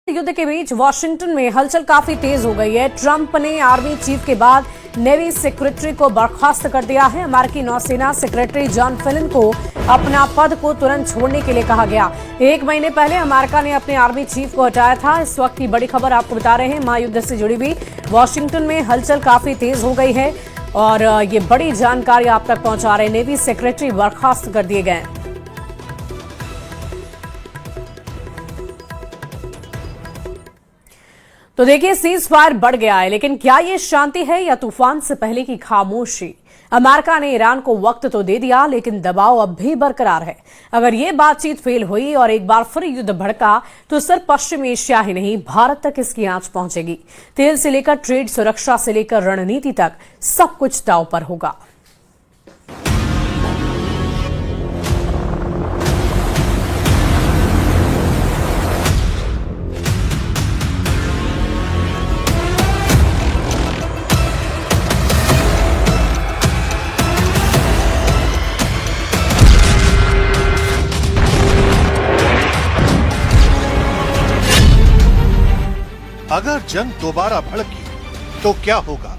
युद्ध के बीच वॉशिंगटन में हलचल काफी तेज हो गई है। ट्रंप ने आर्मी चीफ के बाद नेवी सेक्रेटरी को बर्खास्त कर दिया है। अमेरिकी नौसेना सेक्रेटरी जॉन फेलिन को अपना पद को तुरंत छोड़ने के लिए कहा गया। एक महीने पहले अमेरिका ने अपने आर्मी चीफ को हटाया था। इस वक्त की बड़ी खबर आपको बता रहे हैं। महायुद्ध से जुड़ी हुई वॉशिंगटन में हलचल काफी तेज हो गई है और ये बड़ी जानकारी आप तक पहुंचा रहे हैं। नेवी सेक्रेटरी बर्खास्त कर दिए गए। तो देखिए, सीज फायर बढ़ गया है, लेकिन क्या ये शांति है या तूफान से पहले की खामोशी? अमेरिका ने ईरान को वक्त तो दे दिया, लेकिन दबाव अब भी बरकरार है। अगर ये बातचीत फेल हुई और एक बार फिर युद्ध भड़का तो सिर्फ पश्चिम एशिया ही नहीं, भारत तक इसकी आंच पहुंचेगी। तेल से लेकर ट्रेड, सुरक्षा से लेकर रणनीति तक सब कुछ दांव पर होगा। अगर जंग दोबारा भड़की तो क्या होगा?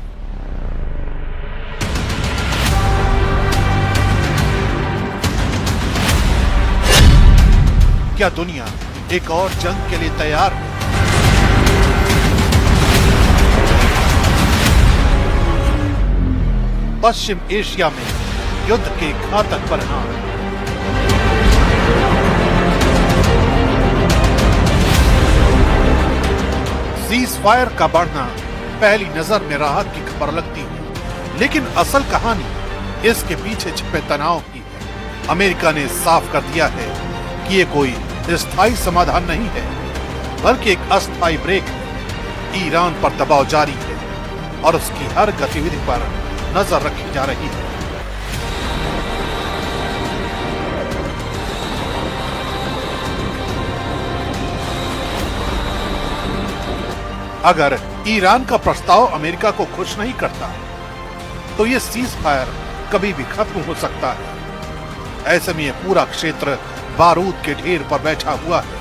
क्या दुनिया एक और जंग के लिए तैयार है? पश्चिम एशिया में युद्ध के घातक परिणाम। सीज फायर का बढ़ना पहली नजर में राहत की खबर लगती है, लेकिन असल कहानी इसके पीछे छिपे तनाव की है। अमेरिका ने साफ कर दिया है कि ये कोई स्थायी समाधान नहीं है, बल्कि एक अस्थायी ब्रेक है। ईरान पर दबाव जारी है और उसकी हर गतिविधि पर नजर रखी जा रही है। अगर ईरान का प्रस्ताव अमेरिका को खुश नहीं करता तो ये सीज फायर कभी भी खत्म हो सकता है। ऐसे में ये पूरा क्षेत्र बारूद के ढेर पर बैठा हुआ है,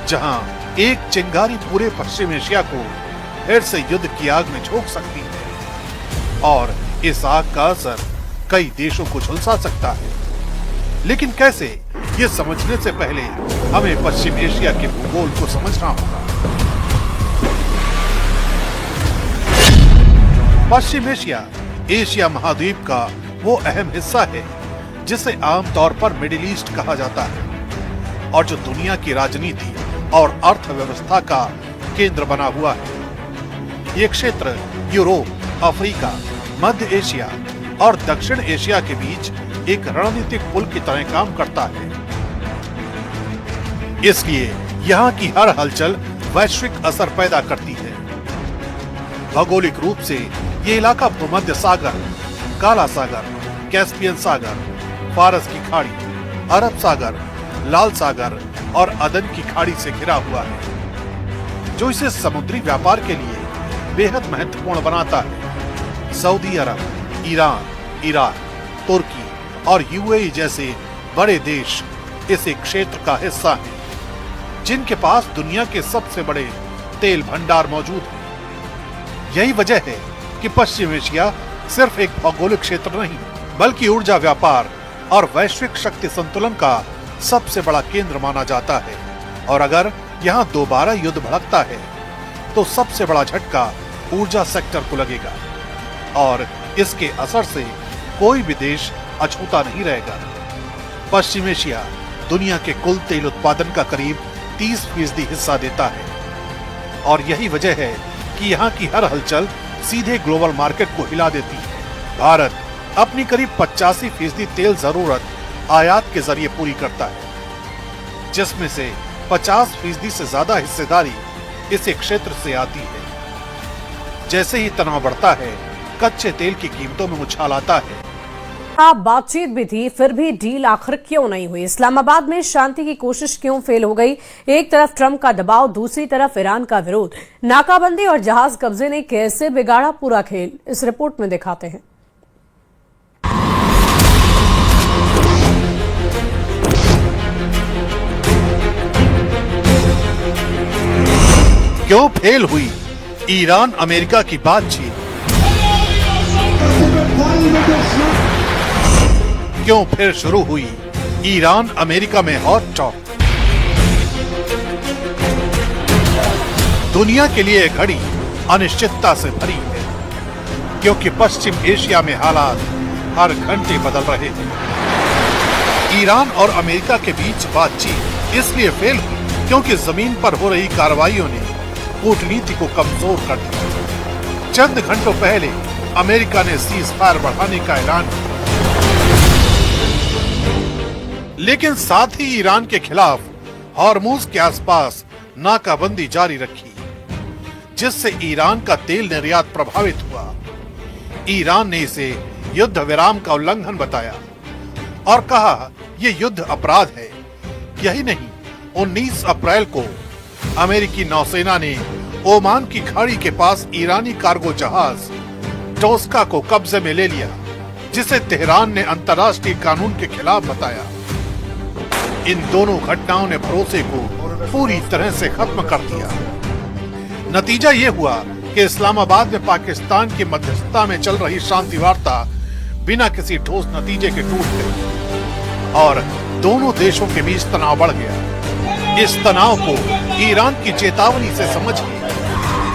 जहां एक चिंगारी पूरे पश्चिम एशिया को फिर से युद्ध की आग में झोंक सकती है और इस आग का असर कई देशों को झुलसा सकता है। लेकिन कैसे, ये समझने से पहले हमें पश्चिम एशिया के भूगोल को समझना होगा। पश्चिम एशिया एशिया महाद्वीप का वो अहम हिस्सा है जिसे आमतौर पर मिडिल ईस्ट कहा जाता है और जो दुनिया की राजनीति और अर्थव्यवस्था का केंद्र बना हुआ है। ये क्षेत्र यूरोप, अफ्रीका, मध्य एशिया और दक्षिण एशिया के बीच एक रणनीतिक पुल की तरह काम करता है। इसलिए यहाँ की हर हलचल वैश्विक असर पैदा करती है। भौगोलिक रूप से ये इलाका भूमध्य सागर, काला सागर, कैस्पियन सागर, फारस की खाड़ी, अरब सागर, लाल सागर और अदन की खाड़ी से घिरा हुआ है, जो इसे समुद्री व्यापार के लिए बेहद महत्वपूर्ण बनाता है। सऊदी अरब, ईरान, इराक, तुर्की और यूएई जैसे बड़े देश इस क्षेत्र का हिस्सा हैं, जिनके पास दुनिया के सबसे बड़े तेल भंडार मौजूद हैं। यही वजह है कि पश्चिम एशिया सिर्फ एक भौगोलिक क्षेत्र नहीं, बल्कि ऊर्जा, व्यापार और वैश्विक शक्ति संतुलन का सबसे बड़ा केंद्र माना जाता है। और अगर यहाँ दोबारा युद्ध भड़कता है तो सबसे बड़ा झटका ऊर्जा सेक्टर को लगेगा और इसके असर से कोई भी देश अछूता नहीं रहेगा। पश्चिम एशिया दुनिया के कुल तेल उत्पादन का करीब 30% हिस्सा देता है और यही वजह है कि यहाँ की हर हलचल सीधे ग्लोबल मार्केट को हिला देती है। भारत अपनी करीब 85% तेल जरूरत आयात के जरिए पूरी करता है, जिसमें से 50% से ज्यादा हिस्सेदारी इस क्षेत्र से आती है। जैसे ही तनाव बढ़ता है, कच्चे तेल की कीमतों में उछाल आता है। बातचीत भी थी, फिर भी डील आखिर क्यों नहीं हुई? इस्लामाबाद में शांति की कोशिश क्यों फेल हो गई? एक तरफ ट्रंप का दबाव, दूसरी तरफ ईरान का विरोध। नाकाबंदी और जहाज कब्जे ने कैसे बिगाड़ा पूरा खेल? इस रिपोर्ट में दिखाते हैं। क्यों फेल हुई ईरान अमेरिका की बातचीत? क्यों फिर शुरू हुई ईरान अमेरिका में हॉट टॉक? दुनिया के लिए यह घड़ी अनिश्चितता से भरी है, क्योंकि पश्चिम एशिया में हालात हर घंटे बदल रहे हैं। ईरान और अमेरिका के बीच बातचीत इसलिए फेल हुई क्योंकि जमीन पर हो रही कार्रवाइयों ने कूटनीति को कमजोर कर दिया। चंद घंटों पहले अमेरिका ने सीज फायर बढ़ाने का ऐलान किया, लेकिन साथ ही ईरान के खिलाफ हॉर्मुज के आसपास नाकाबंदी जारी रखी, जिससे ईरान का तेल निर्यात प्रभावित हुआ। ईरान ने इसे युद्ध विराम का उल्लंघन बताया और कहा यह युद्ध अपराध है। यही नहीं, 19 अप्रैल को अमेरिकी नौसेना ने ओमान की खाड़ी के पास ईरानी कार्गो जहाज टोस्का को कब्जे में ले लिया, जिसे तेहरान ने अंतर्राष्ट्रीय कानून के खिलाफ बताया। इन दोनों घटनाओं ने भरोसे को पूरी तरह से खत्म कर दिया। नतीजा ये हुआ कि इस्लामाबाद में पाकिस्तान की मध्यस्थता में चल रही शांति वार्ता बिना किसी ठोस नतीजे के टूट गई और दोनों देशों के बीच तनाव बढ़ गया। इस तनाव को ईरान की चेतावनी से समझ के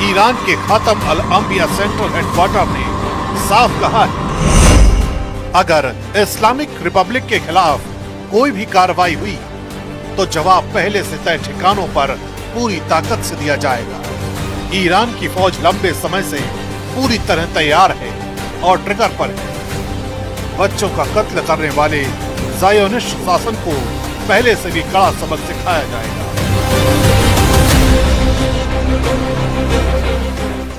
ईरान के खातम अल अंबिया सेंट्रल हेडक्वार्टर ने साफ कहा है, अगर इस्लामिक रिपब्लिक के खिलाफ कोई भी कार्रवाई हुई तो जवाब पहले से तय ठिकानों पर पूरी ताकत से दिया जाएगा। ईरान की फौज लंबे समय से पूरी तरह तैयार है और ट्रिगर पर है। बच्चों का कत्ल करने वाले ज़ायोनिस्ट शासन को पहले से भी कड़ा सबक सिखाया जाएगा।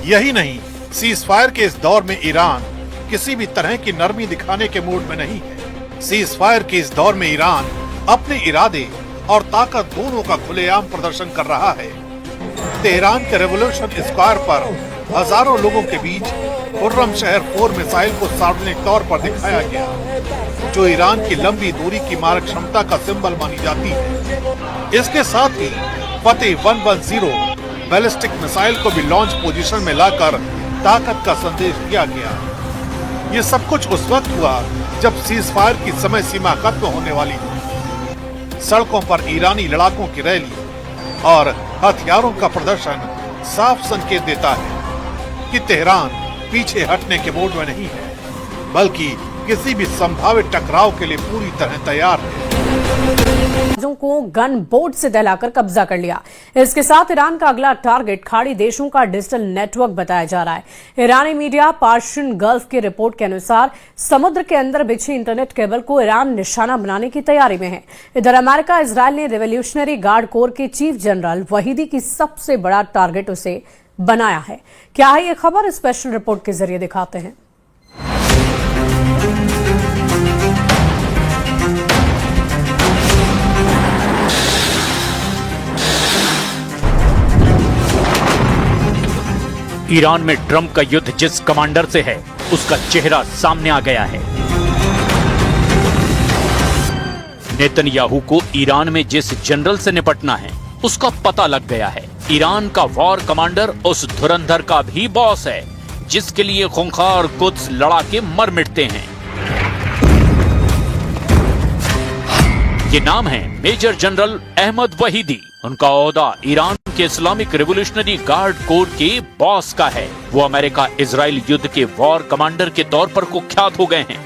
यही नहीं, सीज फायर के इस दौर में ईरान किसी भी तरह की नरमी दिखाने के मूड में नहीं है। सीज फायर के इस दौर में ईरान अपने इरादे और ताकत दोनों का खुलेआम प्रदर्शन कर रहा है। तेहरान के रेवोल्यूशन स्क्वायर पर हजारों लोगों के बीच खुर्रम शहर 4 मिसाइल को सार्वजनिक तौर पर दिखाया गया, जो ईरान की लंबी दूरी की मारक क्षमता का सिंबल मानी जाती है। इसके साथ ही फतेह 110 बैलिस्टिक मिसाइल को भी लॉन्च पोजीशन में लाकर ताकत का संदेश दिया गया। ये सब कुछ उस वक्त हुआ जब सीज फायर की समय सीमा खत्म होने वाली थी। सड़कों पर ईरानी लड़ाकों की रैली और हथियारों का प्रदर्शन साफ संकेत देता है कि तेहरान पीछे हटने के मूड में नहीं है, बल्कि किसी भी संभावित टकराव के लिए पूरी तरह तैयार है। को गन बोट से दहलाकर कब्जा कर लिया। इसके साथ ईरान का अगला टारगेट खाड़ी देशों का डिजिटल नेटवर्क बताया जा रहा है। ईरानी मीडिया पर्शियन गल्फ की रिपोर्ट के अनुसार समुद्र के अंदर बिछी इंटरनेट केबल को ईरान निशाना बनाने की तैयारी में है। इधर अमेरिका इजरायल ने रेवोल्यूशनरी गार्ड कोर के चीफ जनरल वहीदी की सबसे बड़ा टारगेट उसे बनाया है। क्या है ये खबर, स्पेशल रिपोर्ट के जरिए दिखाते हैं। ईरान में ट्रंप का युद्ध जिस कमांडर से है, उसका चेहरा सामने आ गया है। नेतन्याहू को ईरान में जिस जनरल से निपटना है, उसका पता लग गया है। ईरान का वॉर कमांडर उस धुरंधर का भी बॉस है, जिसके लिए खूंखार कुद्स लड़ा के मर मिटते हैं। ये नाम है मेजर जनरल अहमद वहीदी। उनका ओहदा ईरान के इस्लामिक रिवोल्यूशनरी गार्ड कोर के बॉस का है। वो अमेरिका इजराइल युद्ध के वॉर कमांडर के तौर पर कुख्यात हो गए हैं,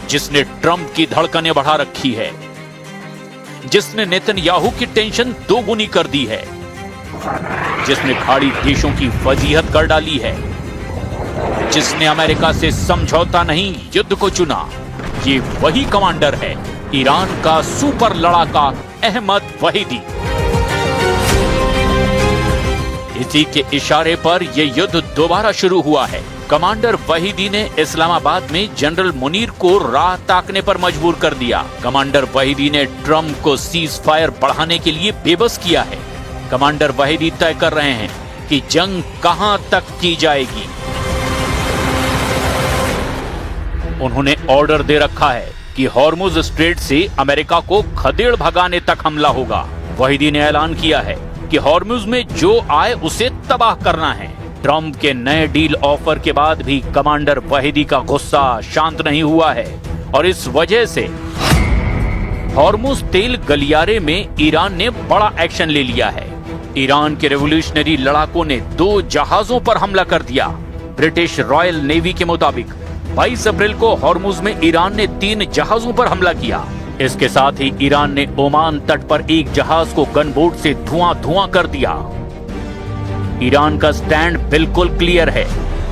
जिसने ट्रंप की धड़कनें बढ़ा रखी है, जिसने नेतन्याहू की टेंशन दोगुनी कर दी है, जिसने खाड़ी देशों की वजीहत कर डाली है, जिसने अमेरिका से समझौता नहीं युद्ध को चुना। ये वही कमांडर है, ईरान का सुपर लड़ाका अहमद वहीदी। इसी के इशारे पर यह युद्ध दोबारा शुरू हुआ है। कमांडर वहीदी ने इस्लामाबाद में जनरल मुनीर को राह ताकने पर मजबूर कर दिया। कमांडर वहीदी ने ट्रंप को सीज फायर बढ़ाने के लिए बेबस किया है। कमांडर वहीदी तय कर रहे हैं कि जंग कहां तक की जाएगी। उन्होंने ऑर्डर दे रखा है कि हॉर्मुज स्ट्रेट से अमेरिका को खदेड़ भगाने तक हमला होगा। वहीदी ने ऐलान किया है कि हॉर्मुज में जो आए उसे तबाह करना है। ट्रंप के नए डील ऑफर के बाद भी कमांडर वहीदी का गुस्सा शांत नहीं हुआ है और इस वजह से हॉर्मुज तेल गलियारे में ईरान ने बड़ा एक्शन ले लिया है। ईरान के रेवोल्यूशनरी लड़ाकों ने 2 जहाजों पर हमला कर दिया। ब्रिटिश रॉयल नेवी के मुताबिक 22 अप्रैल को हॉर्मुज में ईरान ने 3 जहाजों पर हमला किया। इसके साथ ही ईरान ने ओमान तट पर एक जहाज को गनबोट से धुआं कर दिया। ईरान का स्टैंड बिल्कुल क्लियर है,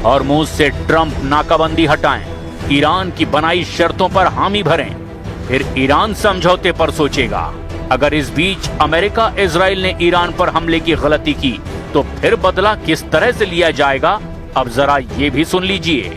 हॉर्मुज से ट्रंप नाकाबंदी हटाएं, ईरान की बनाई शर्तों पर हामी भरें, फिर ईरान समझौते पर सोचेगा। अगर इस बीच अमेरिका इजराइल ने ईरान पर हमले की गलती की तो फिर बदला किस तरह से लिया जाएगा, अब जरा ये भी सुन लीजिए।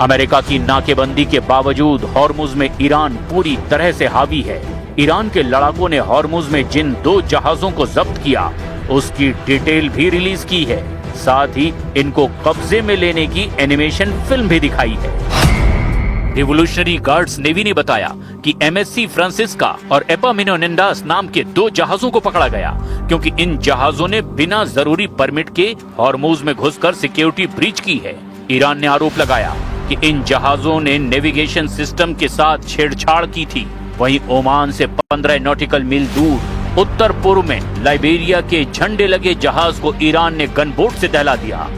अमेरिका की नाकेबंदी के बावजूद हॉर्मुज में ईरान पूरी तरह से हावी है। ईरान के लड़ाकों ने हॉर्मुज में जिन 2 जहाजों को जब्त किया उसकी डिटेल भी रिलीज की है, साथ ही इनको कब्जे में लेने की एनिमेशन फिल्म भी दिखाई है। रिवोल्यूशनरी गार्ड्स नेवी ने बताया कि MSC फ्रांसिस्का और एपामिनोनिंडास नाम के 2 जहाजों को पकड़ा गया क्योंकि इन जहाजों ने बिना जरूरी परमिट के हॉर्मुज में घुसकर सिक्योरिटी ब्रीच की है। ईरान ने आरोप लगाया कि इन जहाजों ने नेविगेशन सिस्टम के साथ छेड़छाड़ की थी। वहीं ओमान से 15 नॉटिकल मील दूर उत्तर पूर्व में लाइबेरिया के झंडे लगे जहाज को ईरान ने गनबोट से दहला दिया।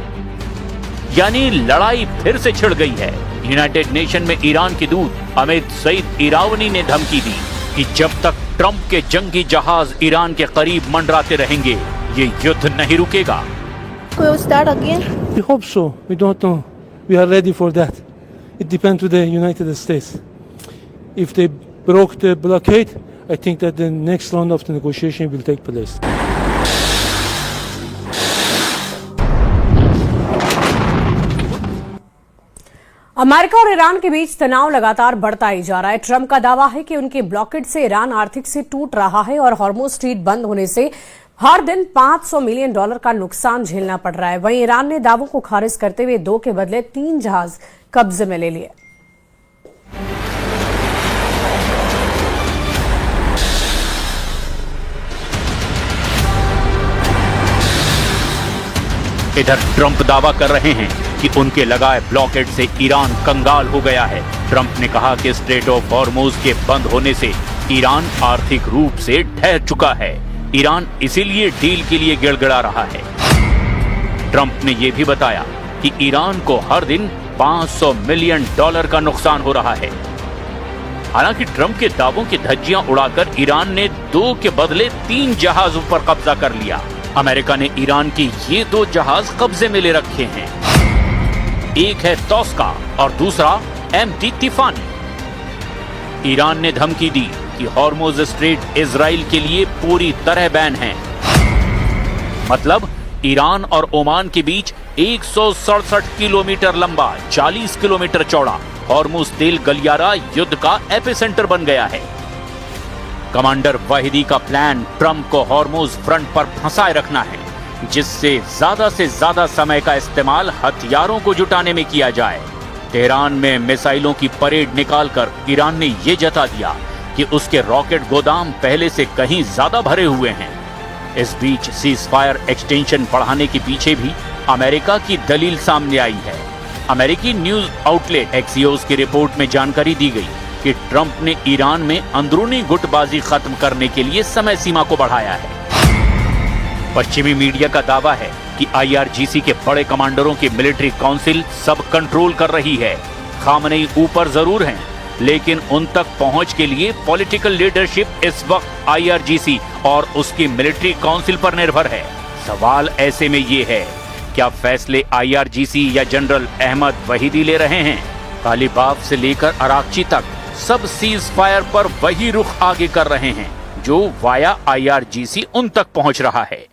यानी लड़ाई फिर से छिड़ गई है। यूनाइटेड नेशन में ईरान के दूत अमित सईद इरावनी ने धमकी दी कि जब तक ट्रंप के जंगी जहाज ईरान के करीब मंडराते रहेंगे ये युद्ध नहीं रुकेगा। Will it start again? We hope so. We don't know. We are ready for that. It depends on the United States. If they broke the blockade, I think that the next round of the negotiation will take place. America और Iran के बीच तनाव लगातार बढ़ता ही जा रहा है। Trump का दावा है कि उनके ब्लॉकेड से ईरान आर्थिक से टूट रहा है और हॉर्मुज स्ट्रीट बंद होने से हर दिन $500 मिलियन का नुकसान झेलना पड़ रहा है। वहीं ईरान ने दावों को खारिज करते हुए 2 के बदले 3 जहाज कब्जे में ले लिए। इधर ट्रंप दावा कर रहे हैं कि उनके लगाए ब्लॉकेड से ईरान कंगाल हो गया है। ट्रंप ने कहा कि स्ट्रेट ऑफ हॉर्मुज के बंद होने से ईरान आर्थिक रूप से ठहर चुका है। ईरान इसीलिए डील के लिए गिड़गिड़ा रहा है। ट्रंप ने यह भी बताया कि ईरान को हर दिन $500 मिलियन का नुकसान हो रहा है। हालांकि ट्रंप के दावों की धज्जियां उड़ाकर ईरान ने 2 के बदले 3 जहाजों पर कब्जा कर लिया। अमेरिका ने ईरान के ये 2 जहाज कब्जे में ले रखे हैं। एक है तोस्का और दूसरा MT तिफानी। ईरान ने धमकी दी कि हॉर्मुज स्ट्रेट इजराइल के लिए पूरी तरह बैन है। मतलब ईरान और ओमान के बीच 167 किलोमीटर लंबा 40 किलोमीटर चौड़ा हॉर्मुज तेल गलियारा युद्ध का एपिसेंटर बन गया है। कमांडर वहीदी का प्लान ट्रंप को हॉर्मुज फ्रंट पर फंसाए रखना है, जिससे से ज्यादा समय का इस्तेमाल हथियारों को जुटाने में किया जाए। तेहरान में मिसाइलों की परेड निकालकर ईरान ने ये जता दिया कि उसके रॉकेट गोदाम पहले से कहीं ज्यादा भरे हुए हैं। इस बीच सीज फायर एक्सटेंशन बढ़ाने के पीछे भी अमेरिका की दलील सामने आई है। अमेरिकी न्यूज आउटलेट एक्सियोस की रिपोर्ट में जानकारी दी गई कि ट्रंप ने ईरान में अंदरूनी गुटबाजी खत्म करने के लिए समय सीमा को बढ़ाया है। पश्चिमी मीडिया का दावा है कि IRGC के बड़े कमांडरों की मिलिट्री काउंसिल सब कंट्रोल कर रही है। खामनेई ऊपर जरूर हैं, लेकिन उन तक पहुंच के लिए पॉलिटिकल लीडरशिप इस वक्त IRGC और उसकी मिलिट्री काउंसिल पर निर्भर है। सवाल ऐसे में ये है, क्या फैसले IRGC या जनरल अहमद वहीदी ले रहे हैं? तालिबाफ से लेकर अराकची तक सब सीज फायर पर वही रुख आगे कर रहे हैं। जो वाया IRGC उन तक पहुंच रहा है।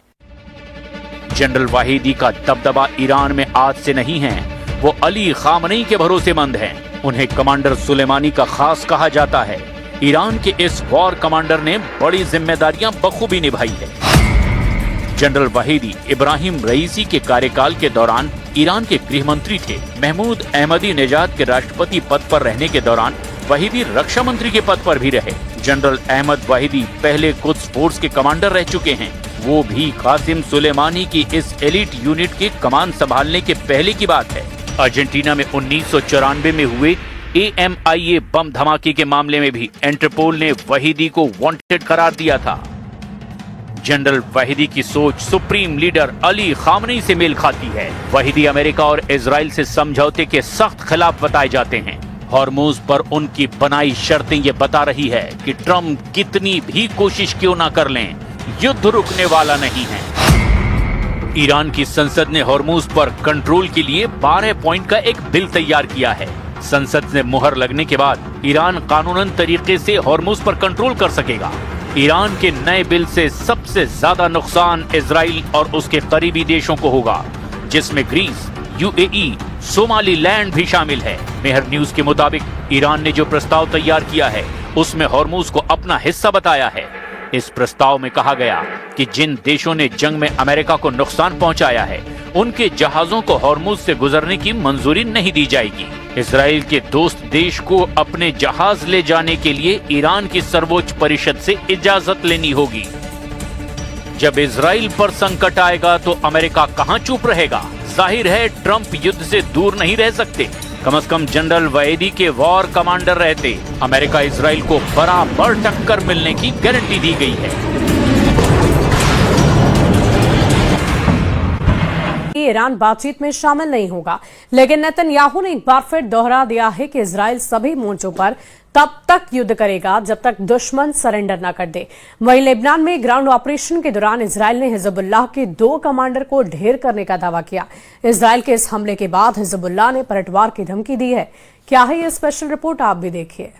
जनरल वाहिदी का दबदबा ईरान में आज से नहीं है, वो अली खामनेई के भरोसेमंद हैं। उन्हें कमांडर सुलेमानी का खास कहा जाता है। ईरान के इस वॉर कमांडर ने बड़ी जिम्मेदारियां बखूबी निभाई है। जनरल वाहिदी इब्राहिम रईसी के कार्यकाल के दौरान ईरान के गृह मंत्री थे। महमूद अहमदीनेजाद के राष्ट्रपति पद पर रहने के दौरान वाहिदी रक्षा मंत्री के पद पर भी रहे। जनरल अहमद वाहिदी पहले कुद्स फोर्स के कमांडर रह चुके हैं। वो भी कासिम सुलेमानी की इस एलिट यूनिट के कमान संभालने के पहले की बात है। अर्जेंटीना में 1994 में हुए AMIA बम धमाके के मामले में भी इंटरपोल ने वाहिदी को वांटेड करार दिया था। जनरल वाहिदी की सोच सुप्रीम लीडर अली खामनेई से मेल खाती है। वाहिदी अमेरिका और इजराइल से समझौते के सख्त खिलाफ बताए जाते हैं। हॉर्मुज पर उनकी बनाई शर्तें ये बता रही है कि ट्रंप कितनी भी कोशिश क्यों ना कर लें, युद्ध रुकने वाला नहीं है। ईरान की संसद ने हॉर्मुज पर कंट्रोल के लिए 12 पॉइंट का एक बिल तैयार किया है। संसद से मुहर लगने के बाद ईरान कानूनन तरीके से हॉर्मुज पर कंट्रोल कर सकेगा। ईरान के नए बिल से सबसे ज्यादा नुकसान इजराइल और उसके करीबी देशों को होगा, जिसमें ग्रीस, UAE, सोमालीलैंड भी शामिल है। मेहर न्यूज के मुताबिक ईरान ने जो प्रस्ताव तैयार किया है उसमें हॉर्मुज को अपना हिस्सा बताया है। इस प्रस्ताव में कहा गया कि जिन देशों ने जंग में अमेरिका को नुकसान पहुंचाया है उनके जहाजों को हॉर्मुज से गुजरने की मंजूरी नहीं दी जाएगी। इजराइल के दोस्त देश को अपने जहाज ले जाने के लिए ईरान की सर्वोच्च परिषद से इजाजत लेनी होगी। जब इजराइल पर संकट आएगा तो अमेरिका कहां चुप रहेगा। जाहिर है ट्रंप युद्ध से दूर नहीं रह सकते। कम से कम जनरल वाहिदी के वॉर कमांडर रहते अमेरिका इजराइल को बराबर टक्कर मिलने की गारंटी दी गई है। ईरान बातचीत में शामिल नहीं होगा, लेकिन नेतन्याहू ने एक बार फिर दोहरा दिया है कि इजराइल सभी मोर्चों पर तब तक युद्ध करेगा जब तक दुश्मन सरेंडर न कर दे। वहीं लेबनान में ग्राउंड ऑपरेशन के दौरान इजराइल ने हिजबुल्लाह के 2 कमांडर को ढेर करने का दावा किया। इजराइल के इस हमले के बाद हिजबुल्लाह ने पलटवार की धमकी दी है। क्या है ये स्पेशल रिपोर्ट, आप भी देखिए।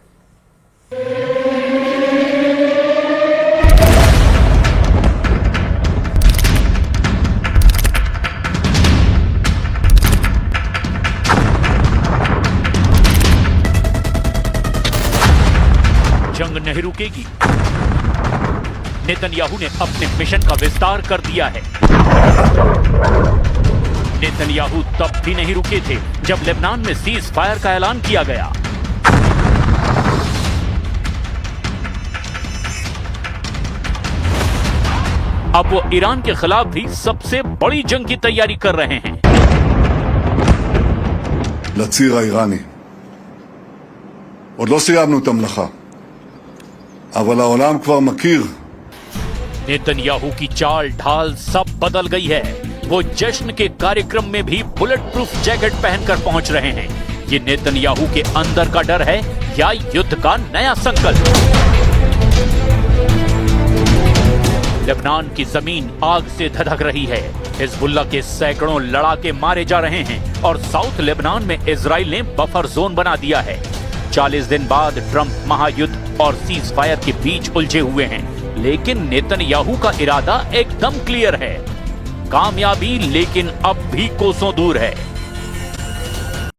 जंग नहीं रुकेगी। नेतन्याहू ने अपने मिशन का विस्तार कर दिया है। नेतन्याहू तब भी नहीं रुके थे जब लेबनान में सीज फायर का ऐलान किया गया। अब वो ईरान के खिलाफ भी सबसे बड़ी जंग की तैयारी कर रहे हैं। לציר האיראני. עוד לא סיימנו את המלאכה. אבל העולם כבר מכיר. नेतन्याहू की चाल ढाल सब बदल गई है। वो जश्न के कार्यक्रम में भी बुलेट प्रूफ जैकेट पहनकर पहुंच रहे हैं। ये नेतन्याहू के अंदर का डर है या युद्ध का नया संकल्प? लेबनान की जमीन आग से धधक रही है। हिजबुल्लाह के सैकड़ों लड़ाके मारे जा रहे हैं और साउथ लेबनान में इजराइल ने बफर जोन बना दिया है। 40 दिन बाद ट्रंप महायुद्ध और सीज फायर के बीच उलझे हुए हैं, लेकिन नेतन्याहू का इरादा एकदम क्लियर है। कामयाबी लेकिन अब भी कोसों दूर है।